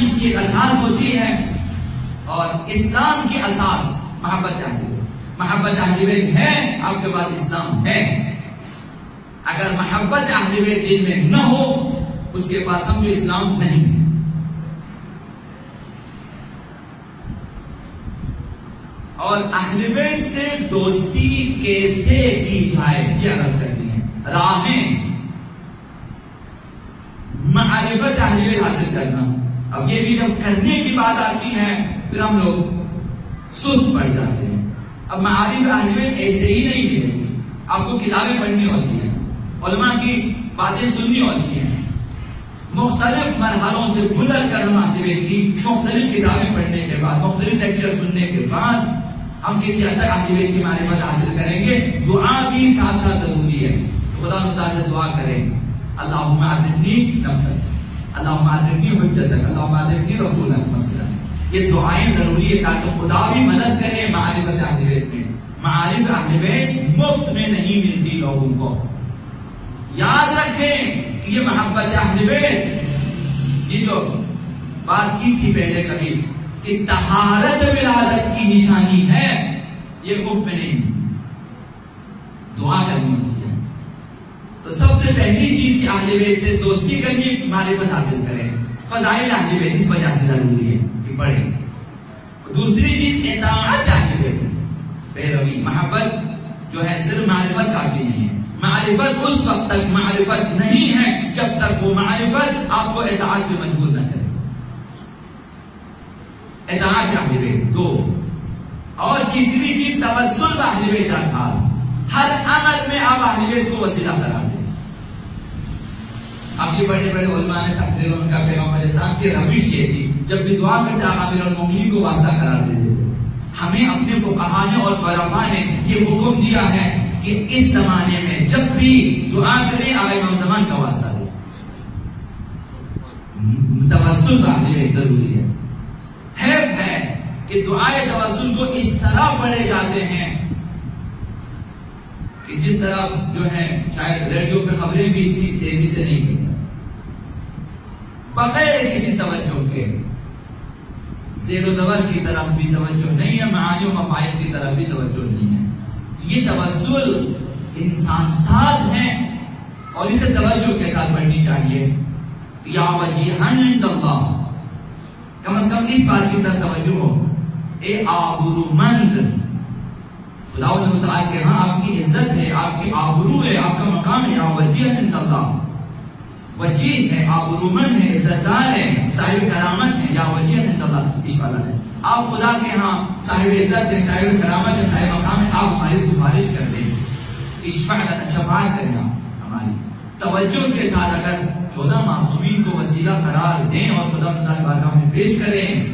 چیز کی اساس ہوتی ہے، اور اسلام کی اساس محبت اہل بیت۔ محبت اہل بیت ہے، آپ کے پاس اسلام ہے۔ اگر محبت اہل بیت دل میں نہ ہو، اس کے پاس سمجھو اسلام نہیں ہے۔ اور اہل بیت سے دوستی کیسے کی جائے یہ عرض کرنی ہے۔ راہیں معرفت اہل بیت حاصل کرنا۔ اب یہ بھی جب کرنے کی بات آتی ہے پھر ہم لوگ سست پڑ جاتے ہیں۔ اب معارف اہل بیت ایسے ہی نہیں ملے گی، آپ کو کتابیں پڑھنی ہوتی ہیں، علماء کی باتیں سننی ہوتی ہیں، مختلف مرحلوں سے گزر کر ہم اہل بیت کی مختلف کتابیں پڑھنے کے بعد، مختلف لیکچر سننے کے بعد ہم کسی حد تک اہل بیت کی معرفت حاصل کریں گے۔ دعا بھی ساتھ ساتھ ضروری ہے۔ خدا متعال سے دعا کریں، اللہم عرفنی نفسک، اللہم عرفنی حجتک، اللہم عرفنی رسولک مثلا۔ یہ دعائیں ضروری ہے تاکہ خدا بھی مدد کرے معرفت اہل بیت میں۔ معارف اہل بیت مفت میں نہیں ملتی لوگوں کو۔ یاد رکھیں کہ یہ محبت اہل بیت، یہ جو بات کی تھی پہلے کبھی کہ طہارت ولادت کی نشانی ہے، یہ مفت میں نہیں، دعا کرنی ہوتی ہے۔ تو سب سے پہلی چیز کہ اہل بیت سے دوستی کرنی، معرفت حاصل کریں۔ فضائل اہل بیت اس وجہ سے ضروری ہے کہ پڑھیں۔ دوسری چیز اطاعت اہل بیت، پیروی۔ محبت جو ہے صرف معرفت کافی نہیں ہے، معرفت اس وقت تک معرفت نہیں ہے جب تک وہ معرفت آپ کو اطاعت پہ مجبور نہ کرے۔ اطاعت اہل بیت دو۔ اور تیسری چیز توسل اہل بیت اطاعت۔ ہر عمل میں آپ اہل بیت کو وسیلہ قرار دیں۔ آپ کے بڑے بڑے علماء نے تقریر ان کا پیغمبر صاحب کی روش یہ تھی، جب بھی دعا کرتے آپ امیر المومنین کو واسطہ قرار دے دیتے۔ ہمیں اپنے فقہاء نے اور علماء نے یہ حکم دیا ہے کہ اس زمانے میں جب بھی دعا کریں آقا امام زمان کا واسطہ دیں۔ توسل اہل بیت ضروری ہے۔ حیف ہے کہ دعائے توسل کو اس طرح پڑھے جاتے ہیں کہ جس طرح جو ہے شاید ریڈیو پہ خبریں بھی اتنی تیزی سے نہیں پڑھی، بغیر کسی توجہ کے۔ زیر و زبر کی طرف بھی توجہ نہیں ہے، معانی و مفاہیم کی طرف بھی توجہ نہیں ہے۔ یہ توسل انسان ساز ہے اور اسے توجہ کے ساتھ پڑھنی چاہیے۔ یا وجیہن عند اللہ، کم از کم اس بات کی طرف توجہ ہو، اے آبرومند، خدا متعال کے ہاں آپ کی عزت ہے، آپ کی آبرو ہے، آپ کا مقام ہے۔ یا وجیہن عند اللہ، وجیہ ہے، آبرومند ہے، عزتدار ہے، صاحب کرامت ہے۔ یا وجیہن عند اللہ، اشفاء ہے، آپ خدا کے ہاں صاحب عزت ہے، صاحب کرامت ہے، صاحب مقام ہے، آپ ہماری سفارش کر دیں، اشفاء لنا، شفاعت کرنا ہماری۔ توجہ کے ساتھ اگر 14 معصومین کو وسیلہ قرار دیں اور خدا متعال بارگاہ میں پیش کریں،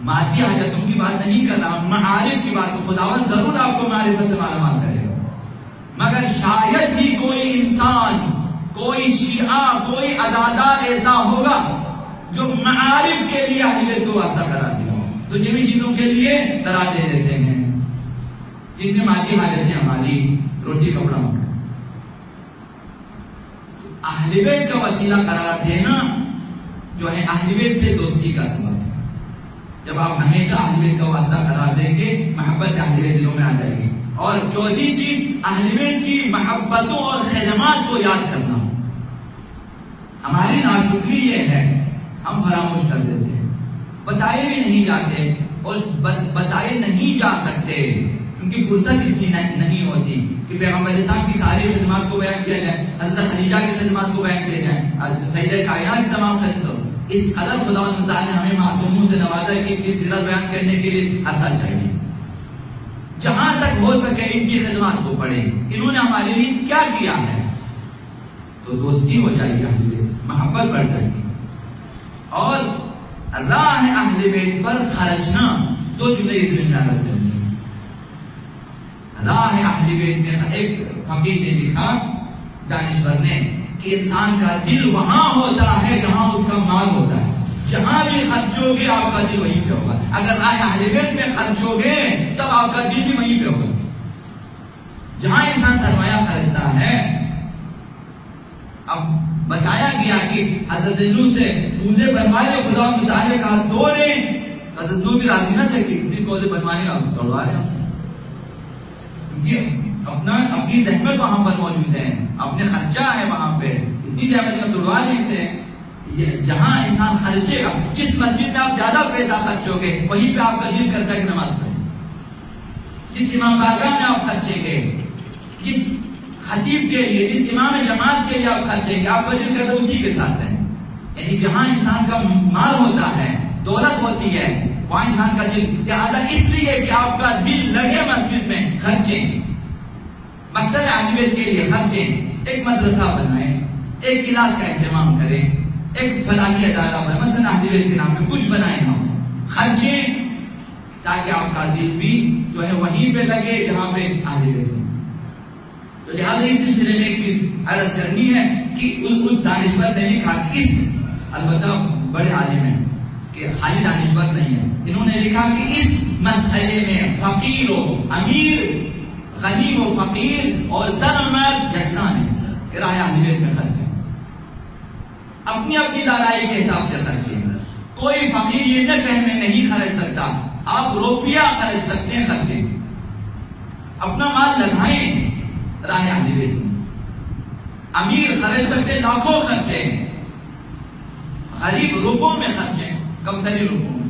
مادی حاجتوں کی بات نہیں کر رہا، معارف کی بات، خداوند ضرور آپ کو معرفت سے مالامال کرے گا، مگر شاید ہی کوئی انسان، کوئی شیعہ، کوئی عزادار ایسا ہوگا جو معارف کے لیے اہل بیت کو واسطہ قرار دیا ہو۔ تو جن چیزوں کے لیے قرار دے دیتے ہیں جن میں مادی حاجتیں ہماری، روٹی کپڑا ہوگا، اہل بیت کا وسیلہ قرار دینا جو ہے اہل بیت سے دوستی کا سبب ہے۔ جب آپ ہمیشہ اہل بیت کا واسطہ قرار دیں گے، محبت اہل بیت دلوں میں آ جائے گی۔ اور چوتھی چیز اہل بیت کی محبتوں اور خدمات کو یاد کرنا۔ ہماری ناشکری یہ ہے ہم فراموش کر دیتے ہیں، بتائے بھی نہیں جاتے اور بتائے نہیں جا سکتے، ان کی فرصت اتنی نہیں ہوتی کہ پیغمبر صاحب کی ساری خدمات کو بیان کیا جائے، حضرت خدیجہ کی خدمات کو بیان کیا جائے، سیدہ کائنات کی تمام خدمات۔ اس قدر خدا نے ہمیں معصوموں سے نوازا کہ ان کی سیرت بیان کرنے کے لیے عرصہ چاہیے۔ جہاں تک ہو سکے ان کی خدمات کو پڑھیں، انہوں نے ہمارے لیے کیا کیا ہے، تو دوستی ہو جائے گی، محبت بڑھ جائے گی۔ اور راہ اہل بیت پر خرچنا، دو جملے اس میں عرض کریں گے۔ راہ اہل بیت میں ایک فقیر نے لکھا، دانشور نے، کہ انسان کا دل وہاں ہوتا ہے جہاں اس کا مال ہوتا ہے۔ جہاں بھی خرچو گے آپ کا دل وہیں پہ ہوگا۔ اگر راہ اہل بیت میں خرچو گے تب آپ کا دل بھی وہیں پہ ہوگا۔ جہاں انسان سرمایہ خرچتا ہے، اب بتایا گیا کہ حضرت نوح سے موزے بنوائے، خدا متعالی کہا توڑے، حضرت نوح بھی راضی نہ تھے کہ اتنی کوزے بنوانے کا توڑوا رہے ہیں، کیونکہ اپنی زحمت وہاں پر موجود ہے، اپنے خرچہ ہے وہاں پہ، اتنی زحمت کا توڑوا رہے سے جہاں انسان خرچے گا، جس مسجد میں آپ زیادہ پیسہ خرچو گے وہیں پہ آپ کا دل کرتا ہے کہ نماز پڑھیں، جس امام بارگاہ میں آپ خرچیں گے، جس خطیب کے لیے، جس امام جماعت کے لیے آپ خرچیں گے، آپ کا دل کرتا ہے اسی کے ساتھ ہے. یعنی جہاں انسان کا مال ہوتا ہے، دولت ہوتی ہے، وہاں انسان کا دل، لہٰذا اس لیے کہ آپ کا دل لگے مسجد میں خرچیں، مکتب اہل بیت کے لیے خرچیں، ایک مدرسہ بنائیں، ایک کلاس کا اہتمام کریں، ایک فلاحی ادارہ بنائیں، مثلا اہل بیت کے نام پہ کچھ بنائیں، ہم خرچیں تاکہ آپ کا دل بھی جو ہے وہیں پہ لگے جہاں پہ اہل بیت ہے. تو لہٰذا اس سلسلے میں ایک چیز عرض کرنی ہے کہ اس دانشور نے لکھا کہ البتہ بڑے عالم ہیں کہ خالی دانشور نہیں ہے، انہوں نے لکھا کہ اس مسئلے میں فقیر و امیر، غنی و فقیر اور زن و مرد یکساں ہیں، کرایہ اہل بیت میں خرچ ہے، اپنی اپنی دارائی کے حساب سے خرچ ہے. کوئی فقیر یہ نہ کہ میں نہیں خرچ سکتا، آپ روپیہ خرچ سکتے ہیں، خرچیں، اپنا مال لگائیں راہ اہل بیت میں. امیر خرچ سکتے لاکھوں خرچے، غریب روپوں میں خرچیں، کم تری روپوں میں.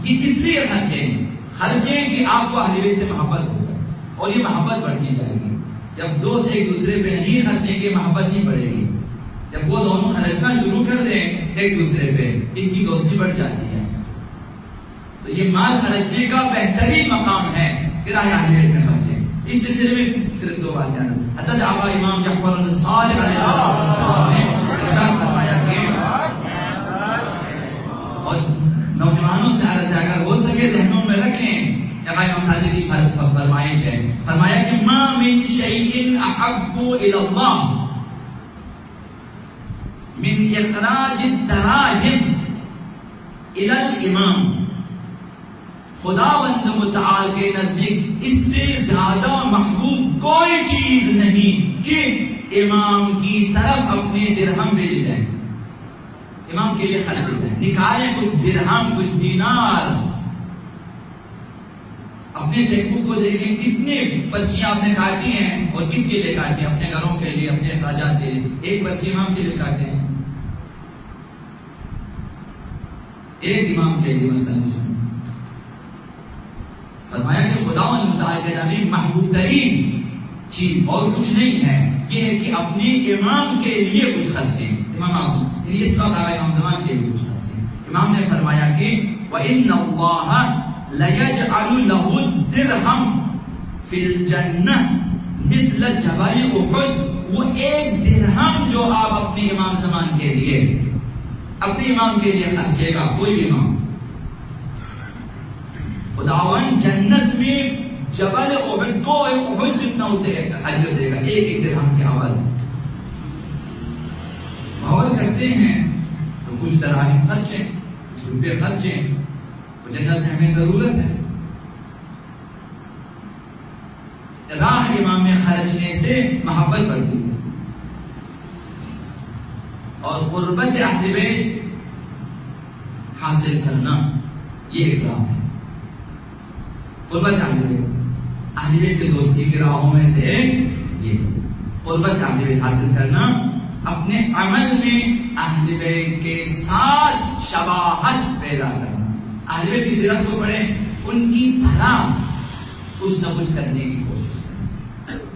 یہ اس لیے خرچیں کہ آپ کو اہل بیت سے محبت ہوگا اور یہ محبت بڑھتی جائے گی. جب دوست ایک دوسرے پہ نہیں خرچیں گے محبت نہیں بڑھے گی. جب وہ دونوں خرچنا شروع کر دیں ایک دوسرے پہ ان کی دوستی بڑھ جاتی ہے. تو یہ مال خرچنے کا بہترین مقام ہے کہ راہ اہل بیت میں خرچیں. اس سلسلے میں صرف دو بات جانا، حضرت آبا امام جعفر الصادق علیہ السلام نے ارشاد فرمایا کہ، اور نوجوانوں سے عرض ہے اگر ہو سکے ذہنوں میں رکھیں، امام صادق کی فرمائش ہے، فرمایا کہ ما من شیء احب الی اللہ من اخراج الدراہم الی الامام. خداوند متعال کے نزدیک اس سے زیادہ محبوب کوئی چیز نہیں کہ امام کی طرف اپنے درہم بھیجے جائیں، امام کے لیے خرچ ہو جائیں، نکالیں کچھ درہم کچھ دینار. اپنے چیک بک کو دیکھیں کتنے پرچیاں آپ نے کاٹی ہیں اور کس کے لیے کاٹی ہیں، اپنے گھروں کے لیے، اپنے اخراجات کے لیے. ایک پرچی امام کے لیے کاٹے ہیں، ایک امام کے لیے. مثلا فرمایا کہ خداوند متعال کے نزدیک محبوب ترین چیز اور کچھ نہیں ہے، یہ ہے کہ اپنے امام کے لیے کچھ خرچیں. امام معصوم یہ اس وقت آئے امام زمان کے لیے کچھ خرچیں. امام نے فرمایا کہ وَإِنَّ اللَّهَ لَيَجْعَلُ لَهُ الدِّرْهَمْ فِي الْجَنَّةِ مِثْلَ جَبَلِ اُحُدٍ. وہ ایک درہم جو آپ اپنے امام زمان کے لیے، اپنے امام کے لیے خرچے گا، کوئی بھی امام، خداوند جنت میں جبل احد کو احد جتنا اسے اجر دے گا، ایک ایک درہم کی آواز. باور کرتے ہیں تو کچھ دراہم خرچیں، کچھ روپے خرچیں، تو جنت میں ہمیں ضرورت ہے. راہ امام میں خرچنے سے محبت بڑھتی ہے اور قربت اہل بیت حاصل کرنا یہ ایک راہ ہے. قربت اہل بیت سے دوستی کی راہوں میں سے یہ قربت اہل بیت حاصل کرنا، اپنے عمل میں اہل بیت کے ساتھ شباہت پیدا کرنا، اہل بیت کی سیرت کو پڑھیں، ان کی طرح کچھ نہ کچھ کرنے کی کوشش کریں،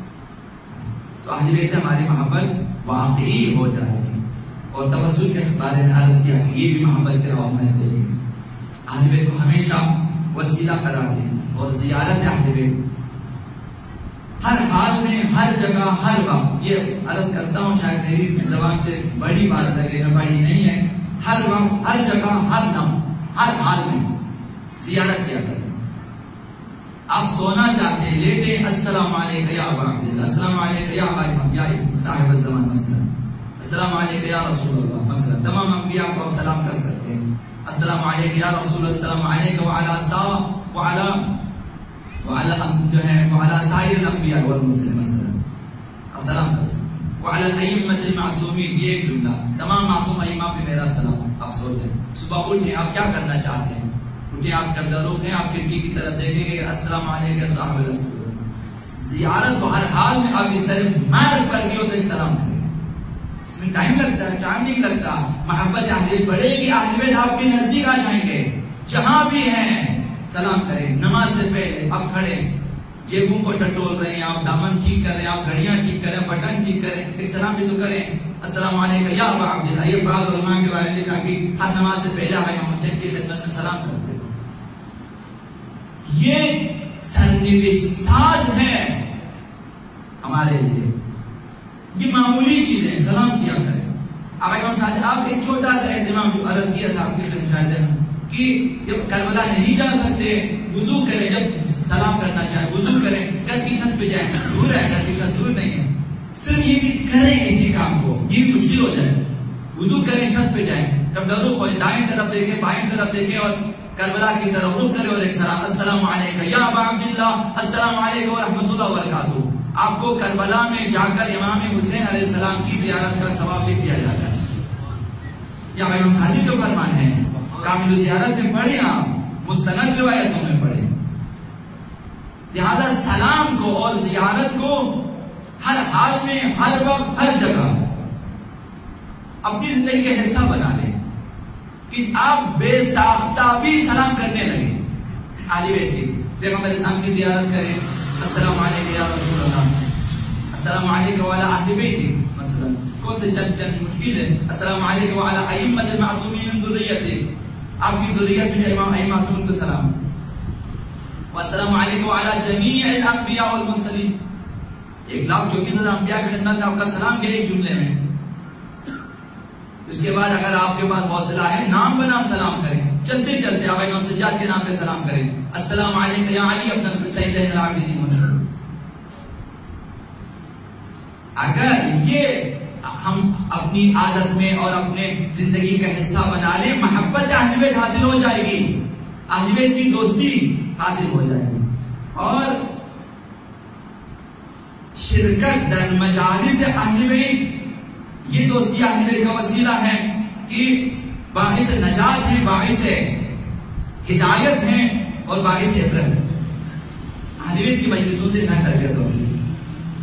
تو اہل بیت سے ہماری محبت واقعی ہو جائے گی. اور توسل کے بارے میں عرض کیا کہ یہ بھی محبت کے راہوں میں سے اہل بیت کو ہمیشہ وسیلہ قرار دیں اور زیارت اہل بیت ہر حال میں، ہر جگہ، ہر وقت. یہ عرض کرتا ہوں شاید میری زبان سے بڑی بات لگے نہ بڑی نہیں ہے، ہر وقت، ہر جگہ، ہر دم، ہر حال میں زیارت کیا کریں. آپ سونا چاہتے ہیں لیٹے، السلام علیکم یا ابا عبداللہ، السلام علیکم یا امام یا صاحب الزمان مثلا، السلام علیکم یا رسول اللہ مثلا. تمام انبیاء کو آپ سلام کر سکتے ہیں، السلام علیکم یا رسول اللہ، السلام علیکم وعلی جو ہے وعلی سائر الانبیاء والمرسلین مثلا، آپ سلام کر سکتے ہیں. وعلی الائمۃ المعصومین، یہ ایک جملہ، تمام معصوم ائمہ پہ میرا سلام. آپ سوچ لیں، صبح اٹھیں آپ کیا کرنا چاہتے ہیں؟ اٹھیں آپ قبلہ رخیں، آپ کھڑکی کی طرف دیکھیں گے السلام علیکم صاحب رسول اللہ. زیارت کو ہر حال میں آپ اس طرح مار پر بھی ہوتے سلام کریں. اس میں ٹائم لگتا ہے، ٹائم نہیں لگتا. محبت اہل بیت بڑھے گی، اہل بیت آپ کے نزدیک آ جائیں گے. جہاں بھی ہیں سلام کریں. نماز سے پہلے آپ کھڑے، جیبوں کو ٹٹول رہے ہیں آپ، دامن ٹھیک کر رہے ہیں آپ، گھڑیاں ٹھیک کریں، بٹن ٹھیک کریں، ایک سلام بھی تو کریں. السلام علیکم یا ابا عبداللہ. یہ بعض علماء کے بارے میں لکھا کہ ہر نماز سے پہلے امام حسین کی خدمت میں سلام کرتے. یہ سرنوشت ساز ہے ہمارے لیے. یہ معمولی چیزیں سلام کیا کریں. اب امام صاحب آپ ایک چھوٹا سا اہتمام جو عرض کیا تھا آپ کے خدمت کہ جب کربلا نہیں جا سکتے وضو کریں، جب سلام کرنا چاہیں وضو کریں، گھر کی چھت پہ جائیں. دور ہے گھر کی چھت، دور نہیں ہے. صرف یہ کہ کریں اسی کام کو، یہ مشکل ہو جائے. وضو کریں، چھت پہ جائیں، جب رخ ہو دائیں طرف دیکھیں بائیں طرف دیکھیں اور کربلا کی طرف رخ کریں اور ایک سلام السلام علیکم یا ابا عبداللہ السلام علیکم ورحمۃ اللہ وبرکاتہ. آپ کو کربلا میں جا کر امام حسین علیہ السلام کی زیارت کا ثواب لکھ دیا جاتا ہے. یا امام صادق کا فرمان ہے، کامل زیارت میں پڑھیں، آپ مستند روایتوں میں پڑھیں. لہذا سلام کو اور زیارت کو ہر حال میں، ہر وقت، ہر جگہ اپنی زندگی کا حصہ بنا لیں کہ آپ بے ساختہ بھی سلام کرنے لگے. اہل بیت کی پیغمبر اسلام کی زیارت کریں، السلام علیکم یا رسول اللہ، السلام علیکم وعلی اہل بیت. مثلا کون سے چند مشکل ہے. السلام علیکم وعلی ائمۃ المعصومین من ذریتی، آپ کی ذریت میں امام معصوم کو سلام. والسلام علیکم وعلی جمیع الانبیاء والمرسلین، 1,24,000 انبیاء کی خدمت میں آپ کا سلام ہے ایک جملے میں. اس کے بعد اگر آپ کے پاس حوصلہ ہے نام بنام سلام کریں، چلتے چلتے آپ امام سجاد کے نام پہ سلام کریں. السلام علیکم یا علی ابن الحسین زین العابدین وسلم. اگر یہ ہم اپنی عادت میں اور اپنے زندگی کا حصہ بنا لیں، محبت اہل بیت حاصل ہو جائے گی، اہل بیت کی دوستی حاصل ہو جائے گی. اور شرکت در مجالس اہل بیت، یہ دوستی اہل بیت کا وسیلہ ہے کہ باعث نجات ہے، باعث ہدایت ہے اور باعث عبرت. اہل بیت کی مجلسوں سے نہ تربیت ہوگی.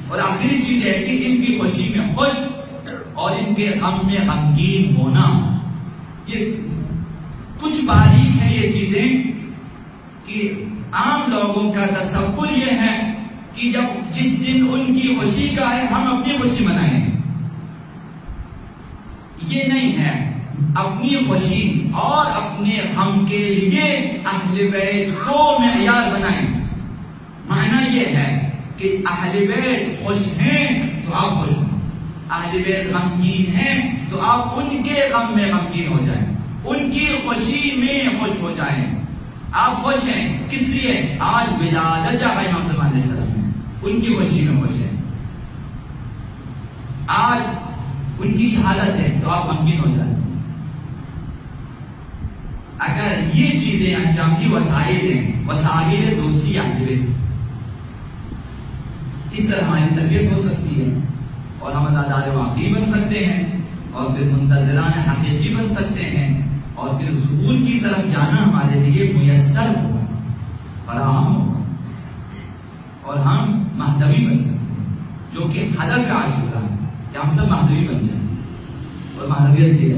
اور آخری چیز ہے کہ ان کی خوشی میں خوش اور ان کے غم میں غمگین ہونا. یہ کچھ باریک ہیں یہ چیزیں کہ عام لوگوں کا تصور یہ ہے کہ جس دن ان کی خوشی کا ہے ہم اپنی خوشی منائیں. یہ نہیں ہے. اپنی خوشی اور اپنے غم کے لیے اہل بیت کو معیار بنائیں. معنی یہ ہے کہ اہل بیت خوش ہیں تو آپ خوش ہوں، اہل بیت غمگین ہیں تو آپ ان کے غم میں غمگین ہو جائیں، ان کی خوشی میں خوش ہو جائیں. آپ خوش ہیں کس لیے؟ آج ولادت جا امام صلی اللہ علیہ وسلم، ان کی خوشی میں خوش ہیں. آج ان کی شہادت ہے تو آپ غمگین ہو جائیں. اگر یہ چیزیں انجام کی وسائل ہیں، وسائل دوستی اہل بیت، اس طرح ہماری تربیت ہو سکتی ہے اور ہم عزادار واقعی بن سکتے ہیں اور پھر منتظران حقیقی بن سکتے ہیں اور پھر ظہور کی طرف جانا ہمارے لیے میسر ہوگا، فراہم ہوگا اور ہم مہدوی بن سکتے ہیں، جو کہ ہدف عاشورہ ہے کہ ہم سب مہدوی بن جائیں اور مہدویت کی